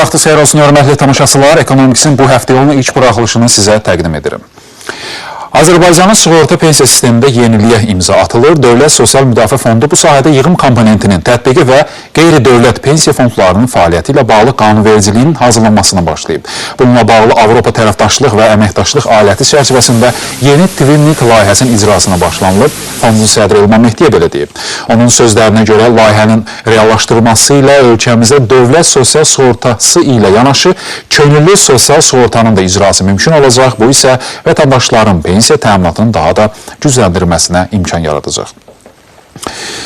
Vaxtı xeyir olsun, hörmətli tamaşaçılar. Ekonomiksin bu həftə yolunun ilk buraxılışını sizə təqdim edirəm. Azərbaycanın sığorta pensiya sistemində yeniliyə imza atılır. Dövlət Sosial Müdafiə Fondu bu sahədə yığım komponentinin tətbiqi və qeyri-dövlət pensiya fondlarının fəaliyyəti ilə bağlı qanunvericiliyin hazırlanmasına başlayıb. Bununla bağlı Avropa tərəfdaşlıq və əməkdaşlıq aləti çərçivəsində yeni Twinning layihəsinin icrasına başlanılıb. Fondun sədri Elman Mehdiyə belə deyib. Onun sözlərinə görə layihənin reallaşdırılması ilə ölkəmizdə dövlət sosial sığortası ilə yanaşı könüllü sosial sığortanın da icrası mümkün olacaq. Bu isə vətəndaşların pensiya təminatının daha da gücləndirilməsinə imkan yaradacaq.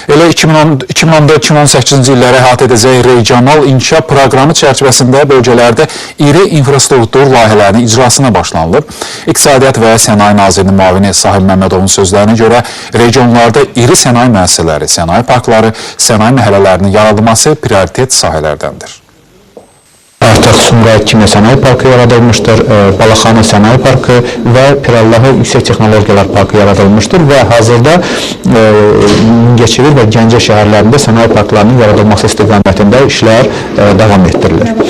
Elə 2014-2018-ci illəri əhatə edəcək regional inkişaf proqramı çərçivəsində bölgələrdə iri infrastruktur layihələrinin icrasına başlanılıb. İqtisadiyyat və Sənaye Nazirinin müavini Sahib Məmmədovun sözlərinə görə regionlarda iri sənaye müəssisələri, sənaye parkları, sənaye məhəllələrinin yaradılması prioritet sahələrdəndir. Artıq Sumqayıt Kimya Sənaye Parkı yaradılmışdır, Balaxanı Sənaye Parkı və Pirallahı Yüksək Texnologiyalar Parkı yaradılmışdır və hazırda Mingəçevir və Gəncə şəhərlərində sənaye parklarının yaradılması istiqamətində işlər davam etdirilir.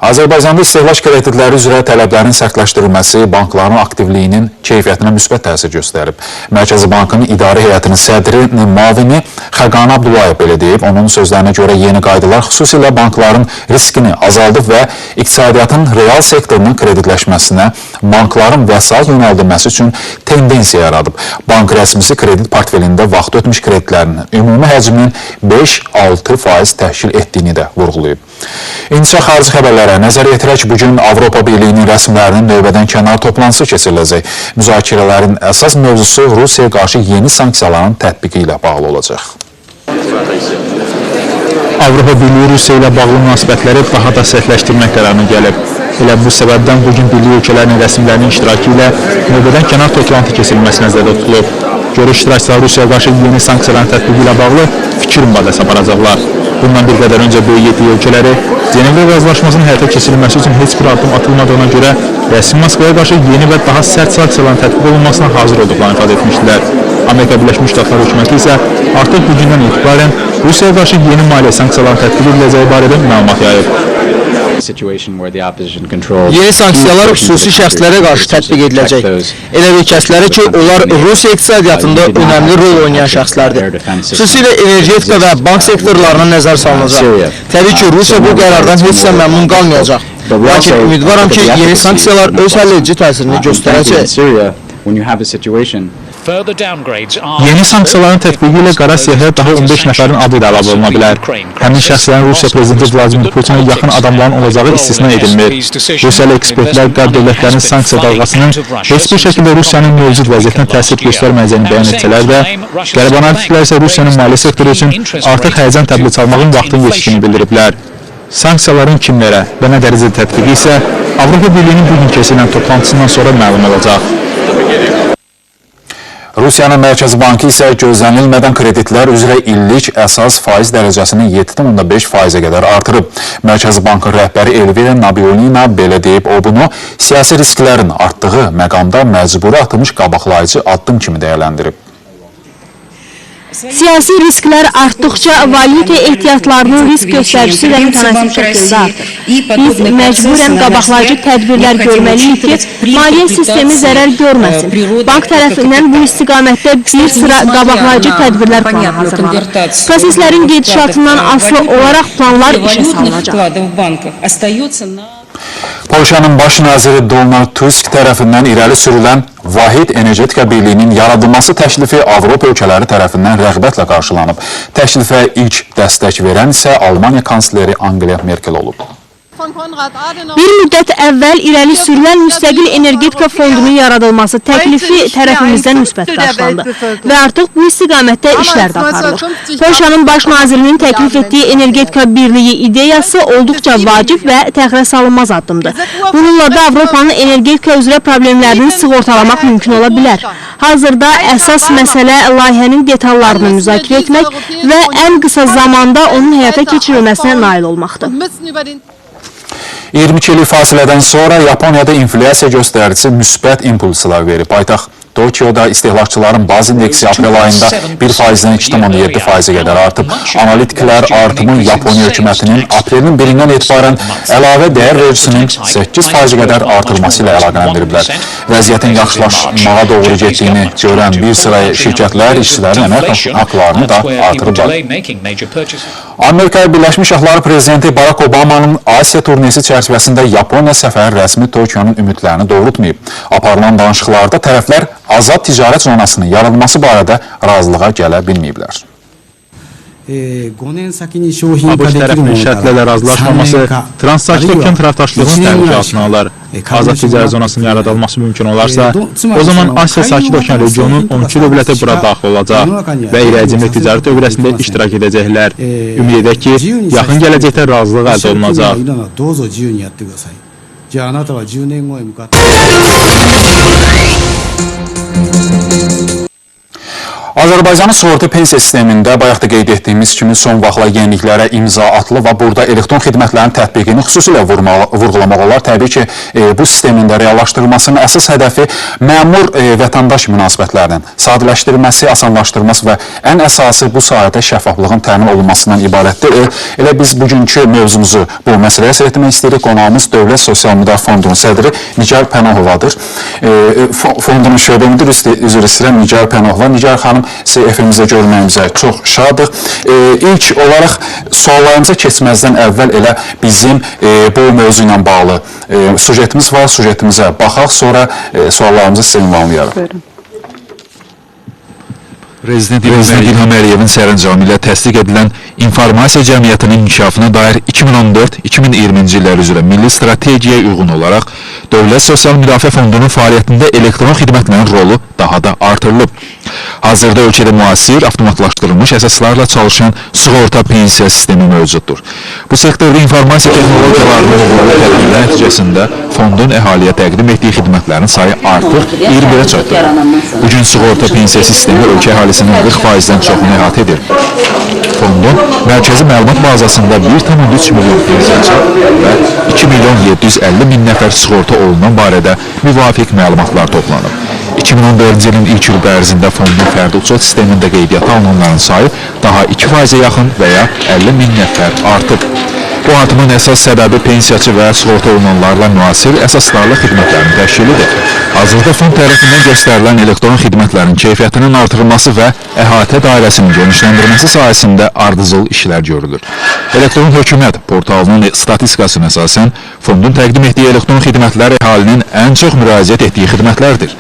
Azərbaycanda istehlak kreditləri üzrə tələblərin sərtləşdirilməsi bankların aktivliyinin keyfiyyətinə müsbət təsir göstərib. Mərkəzi Bankın İdarə Heyətinin sədri müavini Xəqan Abdullayev belə deyib. Onun sözlərinə görə yeni qaydalar xüsusilə bankların riskini azaldıb və iqtisadiyyatın real sektorunun kreditləşməsinə bankların vəsait yönəldilməsi üçün tendensiya yaradıb. Bank rəsmisi kredit portfelində vaxt ötmüş kreditlərinin ümumi həcminin 5-6% təşkil etdiyini də vurğulayıb. İncə xarici xəbərlərə nəzər yetirək, bugün Avropa Birliyinin rəsmilərinin növbədən kənar toplantısı keçiriləcək. Müzakirələrin əsas mövzusu Rusiyaya qarşı yeni sanksiyaların tətbiqi ilə bağlı olacaq. Avropa Birliyi Rusiya ilə bağlı münasibətləri daha da sərtləşdirmək qərarına gəlib. Elə bu səbəbdən bugün Birliyi ölkələrinin rəsmilərinin iştirakı ilə növbədən kənar toplantı keçirilməsi nəzərdə tutulub. Görüş iştirakçılar Rusiyaya qarşı yeni sanksiyaların tətbiqi ilə bağlı fikir mübadiləsi aparacaqlar. Bundan bir qədər öncə böyük yetki ölkələri Cenevre razılaşmasının həyata keçirilməsi üçün heç bir addım atılmadığına görə rəsmi Moskvaya qarşı yeni və daha sərt sanksiyaların tətbiq olunmasına hazır olduqlarını ifadə etmişdilər. Amerika Birləşmiş Ştatları hökuməti isə artıq bugündən etibarən Rusiyaya qarşı yeni maliyyə sanksiyaların tətbiq ediləcəyi barədə məlumat yayıb. Yeni sanksiyalar xüsusi şəxslərə qarşı tətbiq ediləcək. Elə bir kəslərə ki, onlar Rusiya iqtisadiyyatında önəmli rol oynayan şəxslərdir. Xüsusilə energetika və bank sektorlarına nəzər salınacaq. Təbii ki, Rusiya bu qərardan heç də məmnun qalmayacaq. Lakin ümidvaram ki, yeni sanksiyalar öz həlledici təsirini göstərəcək. Yeni sanksiyaların tətbiqi ilə qara siyahıya daha 15 nəfərin adı da əlavə oluna bilər. Həmin şəxslərin Rusiya Prezidenti Vladimir Putinə yaxın adamların olacağı istisna edilmir. Rusiyalı ekspertlər qərb dövlətlərinin sanksiya dalğasının heç bir şəkildə Rusiyanın mövcud vəziyyətinə təsir göstərməyəcəyini bəyan etsələr də, qərb analitiklər isə Rusiyanın maliyyə sektoru üçün artıq həyəcan təbili çalmağın vaxtını yetişdiyini bildiriblər. Sanksiyaların kimlərə və nə dərəcədə tətbiqi isə Avropa Birliyinin bugün keçirilən toplantısından sonra məlum olacaq. Rusiyanın Mərkəzi Bankı isə gözlənilmədən kreditlər üzrə illik əsas faiz dərəcəsini 7,5%-ə qədər artırıb. Mərkəzi Bankın rəhbəri Elvira Nabiullina belə deyib, o bunu siyasi risklərin artdığı məqamda məcburi atılmış qabaqlayıcı addım kimi dəyərləndirib. Siyasi risklər artdıqca valyuta ehtiyatlarının risk göstəricisi də mütənasib şəkildə artır. Biz məcburən qabaqlayıcı tədbirlər görməliyik ki, maliyyə sistemi zərər görməsin. Bank tərəfindən bu istiqamətdə bir sıra qabaqlayıcı tədbirlər planı hazırlanır. Proseslərin gedişatından asılı olaraq planlar işə salınacaq. Polşanın baş naziri Donald Tusk tərəfindən irəli sürülən Vahid Energetika Birliyinin yaradılması təklifi Avropa ölkələri tərəfindən rəğbətlə qarşılanıb. Təklifə ilk dəstək verən isə Almaniya kansleri Angela Merkel olub. Bir müddət əvvəl irəli sürülən müstəqil energetika fondunun yaradılması təklifi tərəfimizdən müsbət qarşılandı və artıq bu istiqamətdə işlər də aparılır. Polşanın baş nazirinin təklif etdiyi energetika birliyi ideyası olduqca vacib və təxirə salınmaz addımdır. Bununla da Avropanın energetika üzrə problemlərini sığortalamaq mümkün ola bilər. Hazırda əsas məsələ layihənin detallarını müzakirə etmək və ən qısa zamanda onun həyata keçirilməsinə nail olmaqdır. 22 illik fasilədən sonra Yaponiyada inflyasiya göstəricisi müsbət impulslar verib. Paytaxt Tokioda istehlakçıların baz indeksi aprel ayında 1%-dən 2,7% qədər artıb. Analitiklər artımın Yaponiya hökumətinin aprelin 1-dən etibarən əlavə dəyər vergisinin 8% qədər artırılması ilə əlaqələndiriblər. Vəziyyətin yaxşılaşmağa doğru getdiyini görən bir sıra şirkətlər işçilərin əmək haqlarını da artırıblar. Amerika Birləşmiş Ştatları Prezidenti Barack Obama'nın Asiya turnesi çərçivəsində Yaponiya səfəri rəsmi Tokionun ümidlərini doğrultmayıb. Aparılan danışıqlarda tərəflər azad ticarət zonasının yaradılması barədə razılığa gələ bilməyiblər. ABŞ tərəfinin şərtlərlə razılaşmaması transaksiyon tərəfdaşlığın təhlükəsini alır. Azad ticarət zonasının yaradılması mümkün olarsa, o zaman Asiya Sakit Okean regionunun 12 dövləti bura daxil olacaq və iri həcmli ticarət dövrəsində iştirak edəcəklər. Ümid edək ki, yaxın gələcəkdə razılıq əldə olunacaq. Azərbaycanın sığorta pensiya sistemində bayaqda qeyd etdiyimiz kimi son vaxtla yeniliklərə imza atılıb və burada elektron xidmətlərin tətbiqini xüsusilə vurğulamaq olar. Təbii ki, bu sistemin də reallaşdırılmasının əsas hədəfi məmur-vətəndaş münasibətlərinin sadələşdirilməsi, asanlaşdırılması və ən əsası bu sahədə şəffaflığın təmin olunmasından ibarətdir. Elə biz bugünkü mövzumuzu bu məsələyə sərf etmək istəyirik. Qonağımız Dövlət Sosial Müdafiə Fondunun sədri Nigar Pənahovadır. Fondunun şöbə müdiri üzr istəyirəm Nigar Pənahova. Nigar xanım, sizi efimizdə görməyimizə çox şadıq. İlk olaraq suallarımıza keçməzdən əvvəl elə bizim bu mövzu ilə bağlı sujetimiz var, sujetimizə baxaq, sonra suallarımızı sizə ünvanlayarıq. Prezident İlham Əliyevin sərəncamı ilə təsdiq edilən informasiya cəmiyyətinin inkişafına dair 2014-2020-ci illər üzrə milli strategiyaya uyğun olaraq Dövlət Sosial Müdafiə Fondunun fəaliyyətində elektron xidmətlərin rolu daha da artırılıb. Hazırda ölkədə müasir, avtomatlaşdırılmış əsaslarla çalışan sığorta pensiya sistemi mövcuddur. Bu sektorda informasiya texnologiyalarının tətbiqi nəticəsində fondun əhaliyə təqdim etdiyi xidmətlərin sayı artıq 21-ə çatdı. Bugün sığorta pensiya sistemi ölkə əhalisinin 40%-dən çoxunu əhatə edir. Fondun mərkəzi məlumat bazasında 1,3 milyon pensiyaçı və 2,750,000 nəfər sığorta olunan barədə müvafiq məlumatlar toplanıb. 2014-cü ilin ilk il ərzində fondun fərdi uçot sistemində qeydiyyata alınanların sayı daha 2%-ə yaxın və ya 50,000 nəfər artıb. Bu artımın əsas səbəbi pensiyaçı və sığorta olunanlarla müasir əsaslarla xidmətlərin təşkilidir. Hazırda fond tərəfindən göstərilən elektron xidmətlərin keyfiyyətinin artırılması və əhatə dairəsinin genişləndirilməsi sayəsində ardıcıl işlər görülür. Elektron hökumət portalının statistikasına əsasən fondun təqdim etdiyi elektron xidmətlər əhalinin ən çox müraciət etdiyi xidmətlərdir.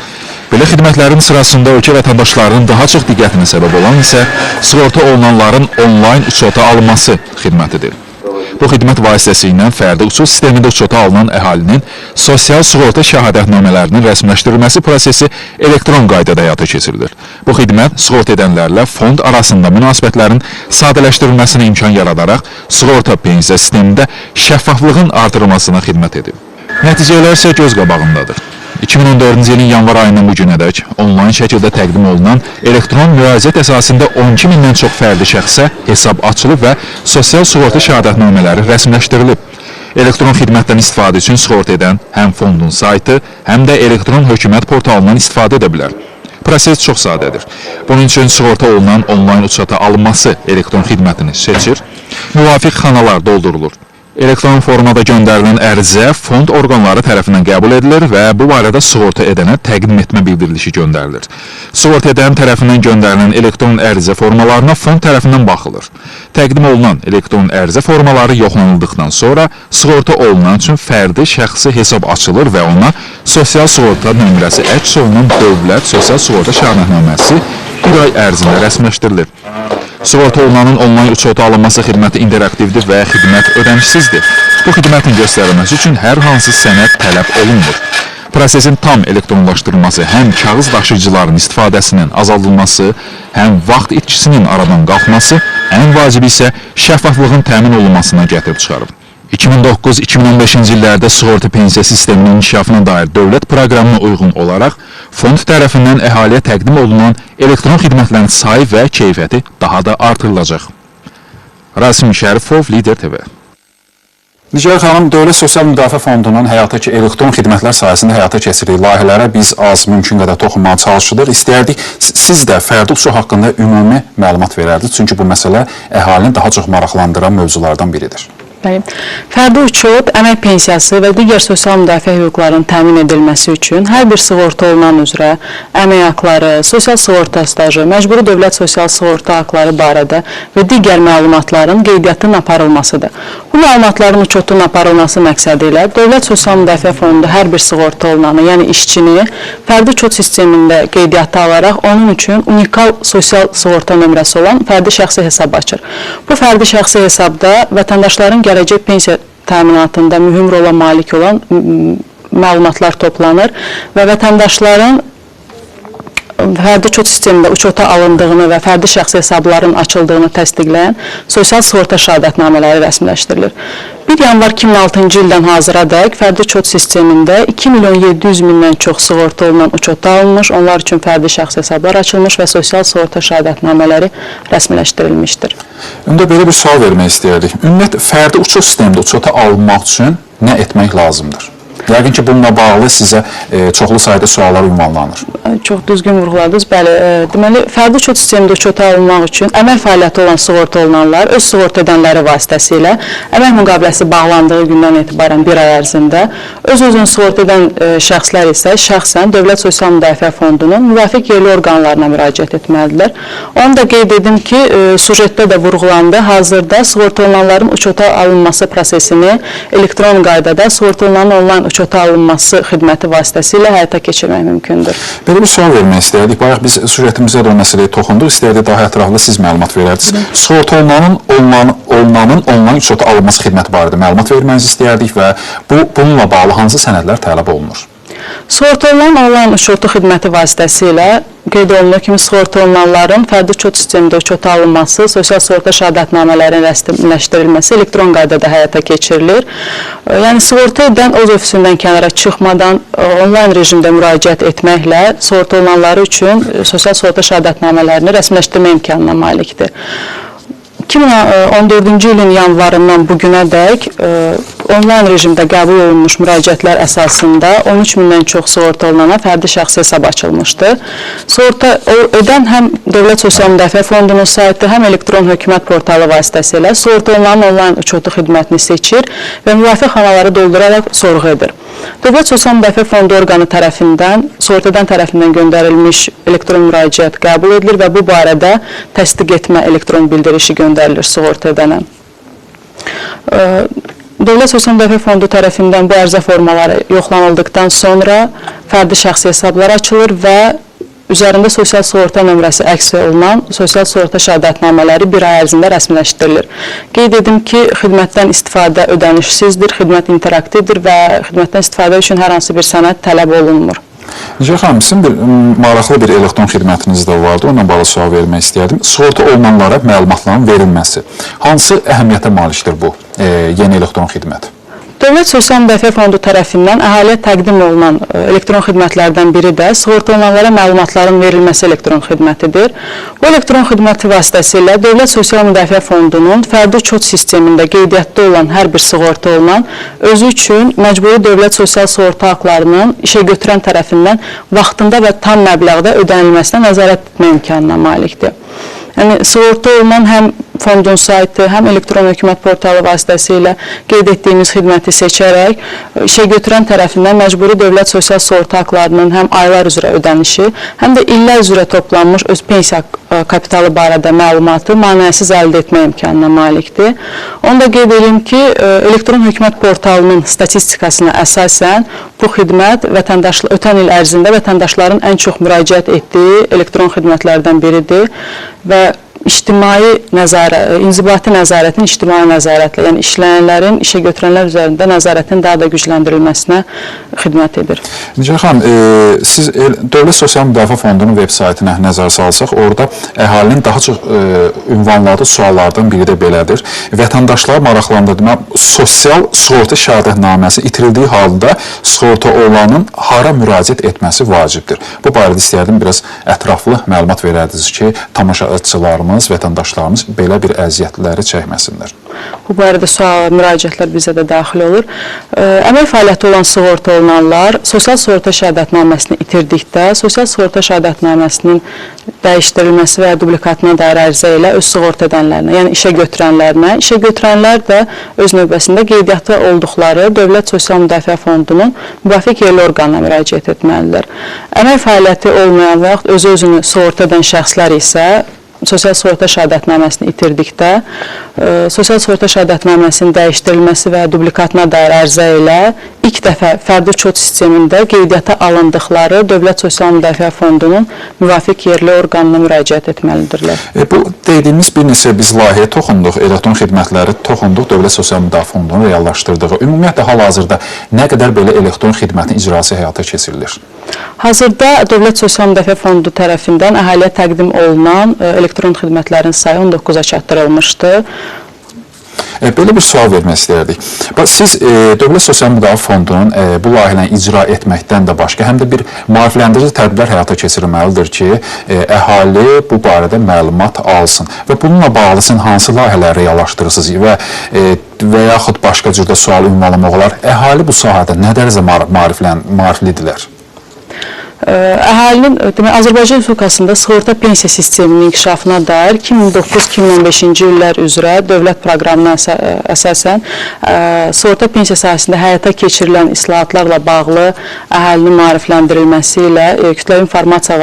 Belə xidmətlərin sırasında ölkə vətəndaşlarının daha çox diqqətinə səbəb olan isə sığorta olunanların onlayn uçota alınması xidmətidir. Bu xidmət vasitəsilə fərdi uçot sistemində uçota alınan əhalinin sosial sığorta şəhadətnamələrinin rəsmiləşdirilməsi prosesi elektron qaydada həyata keçirilir. Bu xidmət sığorta edənlərlə fond arasında münasibətlərin sadələşdirilməsinə imkan yaradaraq sığorta pensiya sistemində şəffaflığın artırılmasına xidmət edir. Nəticələr isə göz qabağındadır. 2014-cü ilin yanvar ayından bu günədək onlayn şəkildə təqdim olunan elektron müraciət əsasında 12.000-dən çox fərdi şəxsə hesab açılıb və sosial sığorta şəhadətnamələri rəsmiləşdirilib. Elektron xidmətdən istifadə üçün sığorta edən həm fondun saytı, həm də elektron hökumət portalından istifadə edə bilər. Proses çox sadədir. Bunun üçün sığorta olunan onlayn uçota alınması elektron xidmətini seçir, müvafiq xanalar doldurulur. Elektron formada göndərilən ərizə fond orqanları tərəfindən qəbul edilir və bu barədə sığorta edənə təqdim etmə bildirilişi göndərilir. Sığorta edən tərəfindən göndərilən elektron ərizə formalarına fond tərəfindən baxılır. Təqdim olunan elektron ərizə formaları yoxlanıldıqdan sonra sığorta olunan üçün fərdi şəxsi hesab açılır və ona sosial sığorta nömrəsi əks olunan dövlət sosial sığorta şəhadətnaməsi bir ay ərzində rəsmiləşdirilir. Sığorta olunanın onlayn uçota alınması xidməti interaktivdir və xidmət ödənişsizdir. Bu xidmətin göstərilməsi üçün hər hansı sənəd tələb olunmur. Prosesin tam elektronlaşdırılması həm kağız daşıyıcıların istifadəsinin azaldılması, həm vaxt itkisinin aradan qalxması, ən vacibi isə şəffaflığın təmin olunmasına gətirib çıxarıb. 2009-2015-ci illərdə sığorta pensiya sisteminin inkişafına dair dövlət proqramına uyğun olaraq fond tərəfindən əhaliyə təqdim olunan elektron xidmətlərin sayı və keyfiyyəti daha da artırılacaq. Rasim Şərifov, Lider TV. Nigar xanım, Dövlət Sosial Müdafiə Fondunun həyatdakı elektron xidmətlər sayəsində həyata keçirdiyi layihələrə biz az mümkün qədər toxunmağa çalışırıq. İstəyərdik, siz də fərdi uçuş haqqında ümumi məlumat verərdiniz, çünki bu məsələ əhalini daha çox maraqlandıran mövzulardan biridir. Fərdi uçot, əmək pensiyası və digər sosial müdafiə hüquqlarının təmin edilməsi üçün hər bir sığorta olunan üzrə əmək haqları, sosial sığorta stajı, məcburi dövlət sosial sığorta haqları barədə və digər məlumatların qeydiyyatının aparılmasıdır. Bu məlumatların uçotun aparılması məqsədi ilə Dövlət Sosial Müdafiə Fondu hər bir sığorta olunanı, yəni işçini fərdi uçot sistemində qeydiyyata alaraq onun üçün unikal sosial sığorta nömrəsi olan fərdi şəxsi hesab açır. Bu fərdi şəxsi hesabda vətəndaşların gələcək pensiya təminatında mühüm rola malik olan məlumatlar toplanır və vətəndaşların fərdi uçot sistemində uçota alındığını və fərdi şəxsi hesabların açıldığını təsdiqləyən sosial sığorta şəhadətnamələri rəsmiləşdirilir. 1 yanvar 2006-cı ildən hazıradək fərdi uçot sistemində 2.700.000-dən çox sığorta olunan uçota alınmış, onlar üçün fərdi şəxsi hesablar açılmış və sosial sığorta şəhadətnamələri rəsmiləşdirilmişdir. Ümumiyyətlə belə bir sual vermək istəyərdik. Ümumiyyətlə, fərdi uçot sistemində uçota alınmaq üçün nə etmək lazımdır? Yəqin ki, bununla bağlı sizə çoxlu sayda suallar ünvanlanır. Çox düzgün vurğuladınız. Bəli, deməli, fərdi uçot sistemində uçota alınmaq üçün əmək fəaliyyəti olan sığorta olunanlar öz sığorta edənləri vasitəsilə əmək müqaviləsi bağlandığı gündən etibarən bir ay ərzində öz-özünü sığorta edən şəxslər isə şəxsən Dövlət Sosial Müdafiə Fondunun müvafiq yerli orqanlarına müraciət etməlidirlər. Onu da qeyd edim ki, sujetdə də vurğulandı. Hazırda sığorta olunanların uçota alınması prosesini elektron qaydada sığorta olunanın onlayn uçota alınması xidməti vasitəsilə həyata keçirmək mümkündür. Belə bir sual vermək istəyərdik. Bayaq biz sujetimizə də o məsələyə toxunduq. İstəyərdik daha ətraflı siz məlumat verərdiniz. Sığorta olunanın onlayn uçota alınması xidməti barədə məlumat vermənizi istəyərdik və bununla bağlı hansı sənədlər tələb olunur? Sığorta olunan onlayn uçota xidməti vasitəsilə qeyd olunur kimi sığorta olunanların fərdi uçot sistemində uçota alınması, sosial sığorta şəhadətnamələrinin rəsmiləşdirilməsi elektron qaydada həyata keçirilir. Yəni, sığorta edən öz ofisindən kənara çıxmadan onlayn rejimdə müraciət etməklə sığorta olunanları üçün sosial sığorta şəhadətnamələrini rəsmiləşdirmə imkanına malikdir. 2014-cü ilin yanvarından bugünədək onlayn rejimdə qəbul olunmuş müraciətlər əsasında 13.000-dən çox sığorta olunana fərdi şəxsi hesab açılmışdır. Sığorta edən həm Dövlət Sosial Müdafiə Fondunun saytı, həm elektron hökumət portalı vasitəsilə sığorta olunanın onlayn uçotu xidmətini seçir və müvafiq xanaları dolduraraq sorğu edir. Dövlət Sosial Müdafiə Fondu orqanı tərəfindən, sığorta edən tərəfindən göndərilmiş elektron müraciət qəbul edilir və bu barədə təsdiq etmə elektron bildirişi göndərilir sığorta edənə. Dövlət Sosial Müdafiə Fondu tərəfindən bu ərizə formaları yoxlanıldıqdan sonra fərdi şəxsi hesablar açılır və üzərində sosial sığorta nömrəsi əks olunan sosial sığorta şəhadətnamələri bir ay ərzində rəsmiləşdirilir. Qeyd edim ki, xidmətdən istifadə ödənişsizdir, xidmət interaktivdir və xidmətdən istifadə üçün hər hansı bir sənəd tələb olunmur. Nigar xanım, sizin maraqlı bir elektron xidmətiniz də vardı, onunla bağlı sual vermək istəyərdim. Sığorta olunanlara məlumatların verilməsi. Hansı əhəmiyyətə malikdir bu yeni elektron xidmət? Dövlət Sosial Müdafiə Fondu tərəfindən əhaliyə təqdim olunan elektron xidmətlərdən biri də sığorta olunanlara məlumatların verilməsi elektron xidmətidir. Bu elektron xidməti vasitəsilə Dövlət Sosial Müdafiə Fondunun fərdi uçot sistemində qeydiyyatda olan hər bir sığorta olunan özü üçün məcburi dövlət sosial sığorta haqlarının işə götürən tərəfindən vaxtında və tam məbləğdə ödənilməsinə nəzarət etmə imkanına malikdir. Yəni, sığorta olunan həm fondun saytı, həm elektron hökumət portalı vasitəsilə qeyd etdiyimiz xidməti seçərək işə götürən tərəfindən məcburi dövlət sosial sığorta haqlarının həm aylar üzrə ödənişi, həm də illər üzrə toplanmış öz pensiya kapitalı barədə məlumatı maneəsiz əldə etmə imkanına malikdir. Onu da qeyd edeyim ki, elektron hökumət portalının statistikasına əsasən bu xidmət ötən il ərzində vətəndaşların ən çox müraciət etdiyi elektron xidmətlərdən biridir və inzibati nəzarətin ictimai nəzarətlə, yəni işləyənlərin, işə götürənlər üzərində nəzarətin daha da gücləndirilməsinə xidmət edir. Nigar xanım, siz Dövlət Sosial Müdafiə Fondunun veb saytına nəzər salsaq, orada əhalinin daha çox ünvanladığı suallardan biri də belədir. Vətəndaşlar maraqlandırma, sosial sığorta şəhadətnaməsi itirildiyi halda sığorta olanın hara müraciət etməsi vacibdir. Bu barədə istəyərdim biraz ətraflı məlumat verərdiniz ki, tamaşaçılarımız xalqımız, vətəndaşlarımız belə bir əziyyətləri çəkməsinlər. Bu barədə sual, müraciətlər bizə də daxil olur. Əmək fəaliyyəti olan sığorta olunanlar sosial sığorta şəhadətnaməsini itirdikdə, sosial sığorta şəhadətnaməsinin dəyişdirilməsi və ya dublikatına dair ərizə ilə öz sığorta edənlərinə, yəni işə götürənlərinə, işə götürənlər də öz növbəsində qeydiyyatda olduqları Dövlət Sosial Müdafiə Fondunun müvafiq yerli orqanına müraciət etməlidir. Əmək fəaliyyəti olmayan və yaxud özünü sığorta edən şəxslər isə sosial sığorta şəhadətnaməsini itirdikdə, sosial sığorta şəhadətnaməsinin dəyişdirilməsi və dublikatına dair ərizə ilə ilk dəfə fərdi uçot sistemində qeydiyyata alındıqları Dövlət Sosial Müdafiə Fondunun müvafiq yerli orqanına müraciət etməlidirlər. Bu dediyimiz bir neçə biz layihəyə toxunduq, elektron xidmətləri toxunduq, Dövlət Sosial Müdafiə Fondunun reallaşdırdığı. Ümumiyyətlə, hal-hazırda nə qədər belə elektron xidmətin icrası həyata keçirilir? Hazırda Dövlət Sosial Müdafiə Fondu tərəfindən əhaliyə təqdim olunan elektron xidmətlərin sayı 19-a çatdırılmışdı. Belə bir sual vermək istəyərdik. Siz Dövlət Sosial Müdafiə Fondunun bu layihəni icra etməkdən də başqa, həm də bir maarifləndirici tədbirlər həyata keçirilməlidir ki, əhali bu barədə məlumat alsın. Və bununla bağlı sizin hansı layihələri reallaşdırırsınız və yaxud başqa cürdə sual ünvanlamaq olar? Əhali bu sahədə nə dərəcə maariflidirlər? Əhalinin, Azərbaycan Respublikasında sığorta pensiya sisteminin inkişafına dair 2009-2015-ci illər üzrə dövlət proqramına əsasən sığorta pensiya sahəsində həyata keçirilən islahatlarla bağlı əhalinin maarifləndirilməsi ilə kütləvi informasiya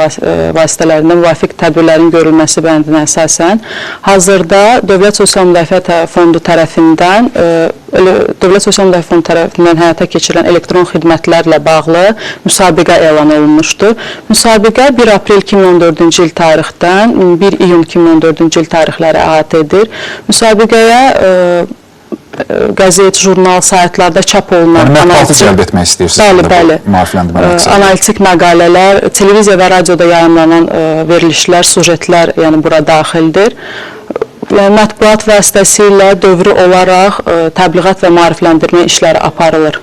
vasitələrində müvafiq tədbirlərin görülməsi bəndinə əsasən hazırda Dövlət Sosial Müdafiə Fondu tərəfindən həyata keçirilən elektron xidmətlərlə bağlı müsabiqə elan olunmuşdur. Müsabiqə 1 aprel 2014-cü il tarixdən 1 iyun 2014-cü il tarixləri əhatə edir. Müsabiqəyə qəzet, jurnal, saytlarda çap olunan mətbuatı cəlb etmək istəyirsiniz? Bəli. Analitik məqalələr, televiziya və radioda yayımlanan verilişlər, sujetlər yəni bura daxildir. Mətbuat vasitəsilə dövrü olaraq təbliğat və maarifləndirmə işləri aparılır.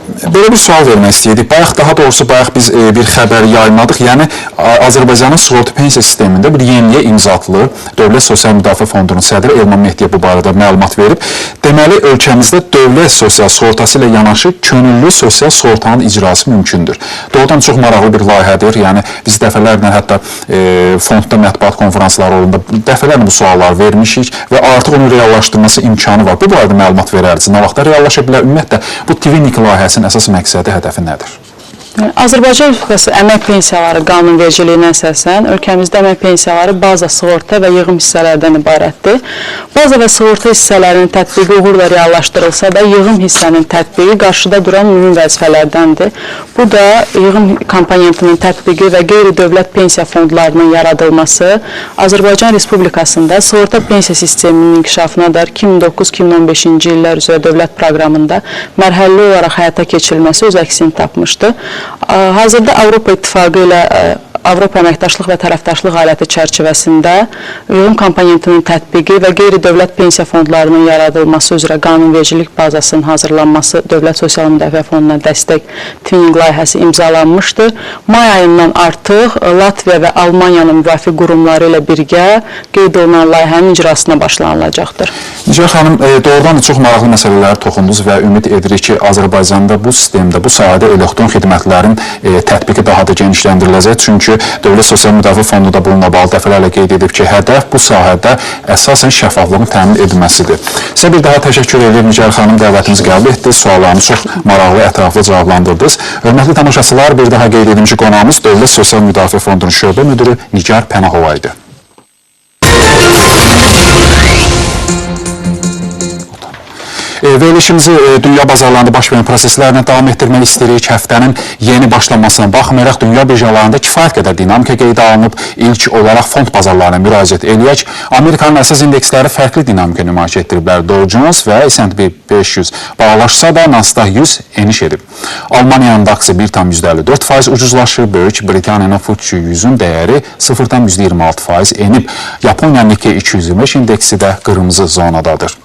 Belə bir sual vermək istəyirdik. Daha doğrusu biz bir xəbər yaymadıq. Yəni, Azərbaycanın sığorta pensiya sistemində bir yeniliyə imza atılır. Dövlət Sosial Müdafiə Fondunun sədri Elman Mehdiyev bu barədə məlumat verib. Deməli, ölkəmizdə dövlət sosial sığortası ilə yanaşı könüllü sosial sığortanın icrası mümkündür. Doğrudan çox maraqlı bir layihədir. Yəni, biz dəfələrlə hətta fondda mətbuat konferansları olanda dəfələrlə bu suallar vermişik və artıq onun reallaşdırması imkanı var. Bu barədə məlumat verərdiniz. Nə vaxtda reallaşa bilər? Ümumiyyətlə, bu Twinik layihəsi əsas məqsədi, hədəfi nədir? Azərbaycan Respublikası əmək pensiyaları qanunvericiliyinə əsasən ölkəmizdə əmək pensiyaları baza, sığorta və yığım hissələrdən ibarətdir. Baza və sığorta hissələrinin tətbiqi uğurla reallaşdırılsa da yığım hissənin tətbiqi qarşıda duran mühüm vəzifələrdəndir. Bu da yığım komponentinin tətbiqi və qeyri-dövlət pensiya fondlarının yaradılması Azərbaycan Respublikasında sığorta pensiya sisteminin inkişafına dair 2009-2015-ci illər üzrə dövlət proqramında mərhələli olaraq həyata keçirilməsi öz əksini tapmışdı. Hazırda Avropa İttifaqı ilə Avropa əməkdaşlıq və tərəfdaşlıq aləti çərçivəsində yığım komponentinin tətbiqi və qeyri-dövlət pensiya fondlarının yaradılması üzrə qanunvericilik bazasının hazırlanması Dövlət Sosial Müdafiə Fonduna dəstək Twining layihəsi imzalanmışdır. May ayından artıq Latviya və Almaniyanın müvafiq qurumları ilə birgə qeyd olunan layihənin icrasına başlanılacaqdır. Nigar xanım, doğrudan da çox maraqlı məsələləri toxundunuz və ümid edirik ki, Azərbaycanda bu sistemdə, bu sahədə elektron xidmətlərin tətbiqi daha da genişləndiriləcək. Çünki Dövlət Sosial Müdafiə Fondu da bununla bağlı dəfələrlə qeyd edib ki, hədəf bu sahədə əsasən şəffaflığın təmin edilməsidir. Sizə bir daha təşəkkür edirəm, Nigar xanım, dəvətinizi qəbul etdiniz, suallarınızı çox maraqlı, ətraflı cavablandırdınız. Hörmətli tamaşaçılar, bir daha qeyd edim ki, qonağımız Dövlət Sosial Müdafiə Fondunun şöbə müdürü Nigar Pənahova idi. Verilişimizi dünya bazarlarında baş verən proseslərlə davam etdirmək istəyirik. Həftənin yeni başlanmasına baxmayaraq dünya birjalarında kifayət qədər dinamika qeydə alınıb. İlk olaraq fond bazarlarına müraciət eləyək. Amerikanın əsas indeksləri fərqli dinamika nümayiş etdiriblər. Dow Jones və S&P 500 bağlaşsa da Nasdaq 100 eniş edib. Almaniyanın daxsı 1,54% ucuzlaşır. Böyük Britaniyanın FTSE 100-ün dəyəri 0,26% enib. Yaponiyanın Nikkei 225 indeksi də qırmızı zonadadır.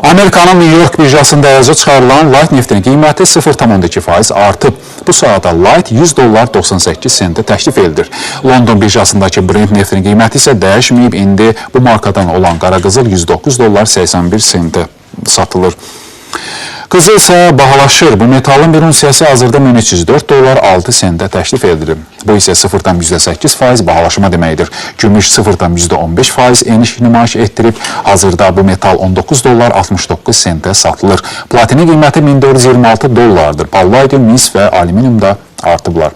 Amerikanın New York birjasında əvəzə çıxarılan light neftinin qiyməti 0,2% artıb. Bu saata light $100.98 təklif edilir. London birjasındakı Brent neftinin qiyməti isə dəyişməyib, indi bu markadan olan qara qızıl $109.81 satılır. Qızıl isə bahalaşır. Bu metalın bir unsiyası hazırda $1304.06 təklif edilir. Bu isə 0,8% bahalaşma deməkdir. Gümüş 0,15% eniş nümayiş etdirib. Hazırda bu metal $19.69 satılır. Platinin qiyməti $1426. Palladium, mis və alüminium da artıblar.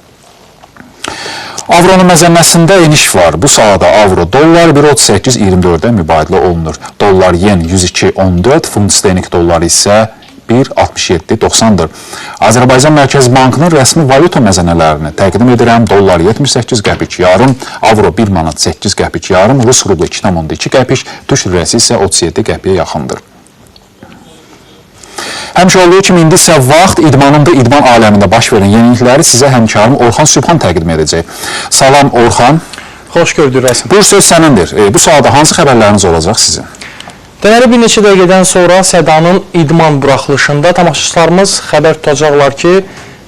Avronun məzəmməsində eniş var. Bu sahada avro dollar 1.38-24-də mübadilə olunur. Dollar yen 102.14, funt sterling dolları isə 1.67.90-dır. Azərbaycan Mərkəzi Bankının rəsmi valyuta məzənələrini təqdim edirəm. Dollar 78 qəpik yarım, avro 1 manat 8 qəpik yarım, Rus rublu 2,2 qəpik, Türk lirəsi isə 37 qəpiyə yaxındır. Həmişə olduğu kimi indi isə vaxt idmanında idman aləmində baş verən yenilikləri sizə həmkarım Orxan Sübhan təqdim edəcək. Salam Orxan. Xoş gördük Rəsim. Bu söz sənindir. Bu sahada hansı xəbərləriniz olacaq sizin? Deməli, bir neçə dəqiqədən sonra Sədanın idman buraxılışında tamaşaçılarımız xəbər tutacaqlar ki,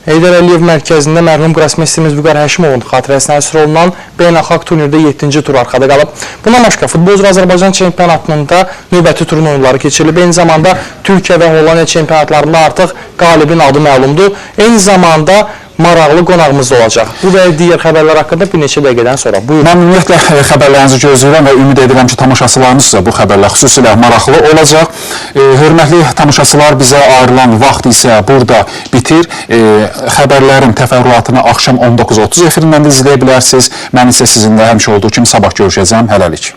Heydər Əliyev mərkəzində mərhum qrosmesterimiz Vüqar Həşimovun xatirəsinə həsr olunan beynəlxalq turnirdə 7-ci tur arxada qalıb. Bundan başqa, futbolcu Azərbaycan çempionatında növbəti turun oyunları keçirilib. Eyni zamanda Türkiyə və Hollanda çempionatlarında artıq qalibin adı məlumdur. Eyni zamanda maraqlı qonağımız olacaq. Bu və digər xəbərlər haqqında bir neçə dəqiqədən sonra. Buyurun. Mən ümumiyyətlə xəbərlərinizi gözləyirəm və ümid edirəm ki, tamaşaçılarınız isə bu xəbərlər xüsusilə maraqlı olacaq. Hörmətli tamaşaçılar, bizə ayrılan vaxt isə burada bitir. Xəbərlərin təfərrüatını axşam 19:30 efirindən də izləyə bilərsiniz. Mən isə sizinlə həmişə olduğu kimi sabah görüşəcəm. Hələlik.